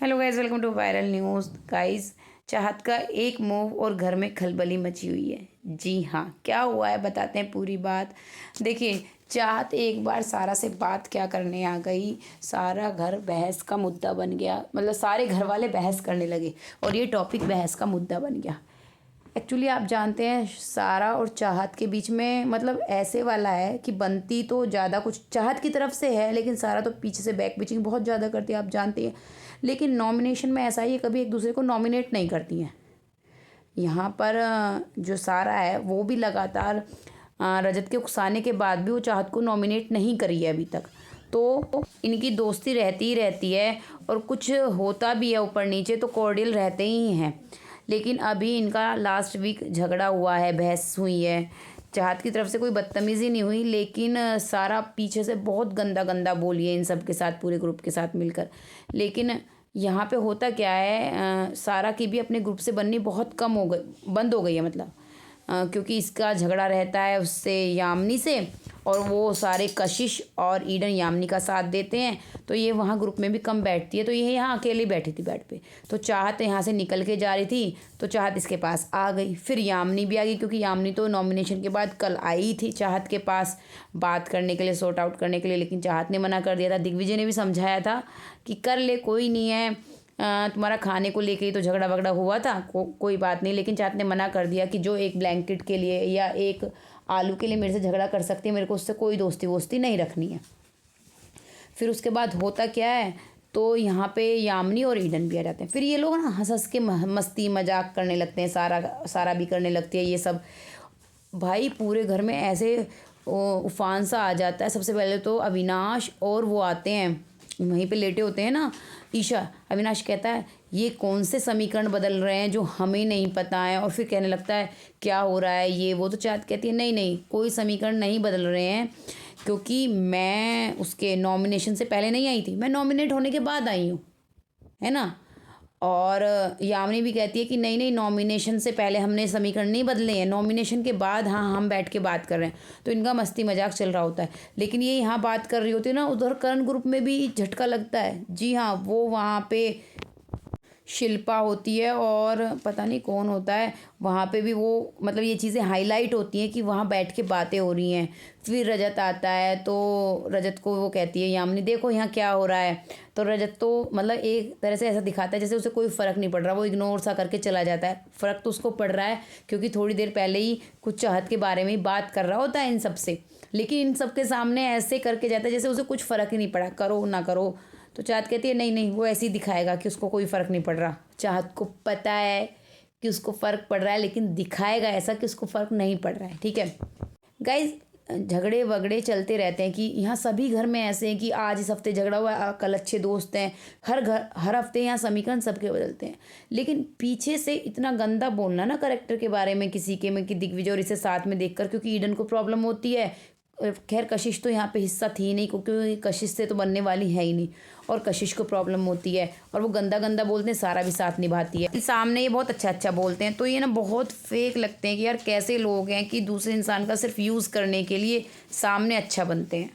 Hello guys, welcome to viral news. Guys, Chahat का एक move और घर में खलबली मची हुई है। जी हाँ, क्या हुआ है बताते हैं पूरी बात। देखिए, चाहत एक बार सारा से बात क्या करने आ गई, सारा घर बहस का मुद्दा बन गया। मतलब सारे घर वाले बहस करने लगे और ये टॉपिक बहस का मुद्दा बन गया। एक्चुअली आप जानते हैं, सारा और चाहत के बीच में मतलब ऐसे वाला है कि बनती तो ज़्यादा कुछ चाहत की तरफ से है, लेकिन सारा तो पीछे से बैक बिचिंग बहुत ज़्यादा करती है, आप जानते हैं। लेकिन नॉमिनेशन में ऐसा ही है, कभी एक दूसरे को नॉमिनेट नहीं करती हैं। यहाँ पर जो सारा है वो भी लगातार रजत के उकसाने के बाद भी वो चाहत को नॉमिनेट नहीं करी है अभी तक। तो इनकी दोस्ती रहती ही रहती है और कुछ होता भी है ऊपर नीचे तो कॉर्डियल रहते ही हैं। लेकिन अभी इनका लास्ट वीक झगड़ा हुआ है, बहस हुई है। चाहत की तरफ से कोई बदतमीज़ी नहीं हुई, लेकिन सारा पीछे से बहुत गंदा गंदा बोली है इन सब के साथ, पूरे ग्रुप के साथ मिलकर। लेकिन यहाँ पे होता क्या है, सारा की भी अपने ग्रुप से बननी बहुत कम हो गई, बंद हो गई है मतलब। क्योंकि इसका झगड़ा रहता है उससे, यामिनी से, और वो सारे कशिश और ईडन यामिनी का साथ देते हैं, तो ये वहाँ ग्रुप में भी कम बैठती है। तो ये यहाँ अकेली बैठी थी बेड पे। तो चाहत यहाँ से निकल के जा रही थी तो चाहत इसके पास आ गई, फिर यामिनी भी आ गई, क्योंकि यामिनी तो नॉमिनेशन के बाद कल आई थी चाहत के पास बात करने के लिए, सॉर्ट आउट करने के लिए। लेकिन चाहत ने मना कर दिया था। दिग्विजय ने भी समझाया था कि कर ले, कोई नहीं है, तुम्हारा खाने को लेके ही तो झगड़ा वगड़ा हुआ था, कोई बात नहीं। लेकिन चाहत ने मना कर दिया कि जो एक ब्लैंकेट के लिए या एक आलू के लिए मेरे से झगड़ा कर सकती है, मेरे को उससे कोई दोस्ती वोस्ती नहीं रखनी है। फिर उसके बाद होता क्या है, तो यहाँ पे यामिनी और ईडन भी आ जाते हैं। फिर ये लोग ना हंस हंस के मस्ती मजाक करने लगते हैं, सारा भी करने लगती है ये सब। भाई पूरे घर में ऐसे उफान सा आ जाता है। सबसे पहले तो अविनाश और वो आते हैं, वहीं पे लेटे होते हैं ना, ईशा। अविनाश कहता है ये कौन से समीकरण बदल रहे हैं जो हमें नहीं पता है, और फिर कहने लगता है क्या हो रहा है ये वो। तो चाहत कहती है नहीं नहीं, कोई समीकरण नहीं बदल रहे हैं, क्योंकि मैं उसके नॉमिनेशन से पहले नहीं आई थी, मैं नॉमिनेट होने के बाद आई हूँ, है ना। और यामिनी भी कहती है कि नहीं नहीं, नॉमिनेशन से पहले हमने समीकरण नहीं बदले हैं, नॉमिनेशन के बाद हाँ हम बैठ के बात कर रहे हैं। तो इनका मस्ती मजाक चल रहा होता है। लेकिन ये यहाँ बात कर रही होती है ना, उधर करण ग्रुप में भी झटका लगता है। जी हाँ, वो वहाँ पे शिल्पा होती है और पता नहीं कौन होता है, वहाँ पे भी वो मतलब ये चीज़ें हाईलाइट होती हैं कि वहाँ बैठ के बातें हो रही हैं। फिर रजत आता है तो रजत को वो कहती है यामिनी देखो यहाँ क्या हो रहा है। तो रजत तो मतलब एक तरह से ऐसा दिखाता है जैसे उसे कोई फ़र्क नहीं पड़ रहा, वो इग्नोर सा करके चला जाता है। फ़र्क तो उसको पड़ रहा है, क्योंकि थोड़ी देर पहले ही कुछ चाहत के बारे में ही बात कर रहा होता है इन सब से। लेकिन इन सब के सामने ऐसे करके जाता है जैसे उसे कुछ फ़र्क ही नहीं पड़ा, करो ना करो। तो चाहत कहती है नहीं नहीं, वो ऐसे ही दिखाएगा कि उसको कोई फ़र्क नहीं पड़ रहा। चाहत को पता है कि उसको फ़र्क पड़ रहा है, लेकिन दिखाएगा ऐसा कि उसको फ़र्क नहीं पड़ रहा है। ठीक है गाइज, झगड़े वगड़े चलते रहते हैं कि यहाँ सभी घर में ऐसे हैं कि आज इस हफ्ते झगड़ा हुआ, कल अच्छे दोस्त हैं। हर हफ्ते यहाँ समीकरण सबके बदलते हैं। लेकिन पीछे से इतना गंदा बोलना ना करेक्टर के बारे में किसी के में, कि दिग्विजय और इसे साथ में देखकर, क्योंकि ईडन को प्रॉब्लम होती है। खैर कशिश तो यहाँ पे हिस्सा थी नहीं, क्योंकि कशिश से तो बनने वाली है ही नहीं, और कशिश को प्रॉब्लम होती है और वो गंदा गंदा बोलते हैं, सारा भी साथ निभाती है। सामने ये बहुत अच्छा अच्छा बोलते हैं, तो ये ना बहुत फेक लगते हैं कि यार कैसे लोग हैं कि दूसरे इंसान का सिर्फ यूज़ करने के लिए सामने अच्छा बनते हैं।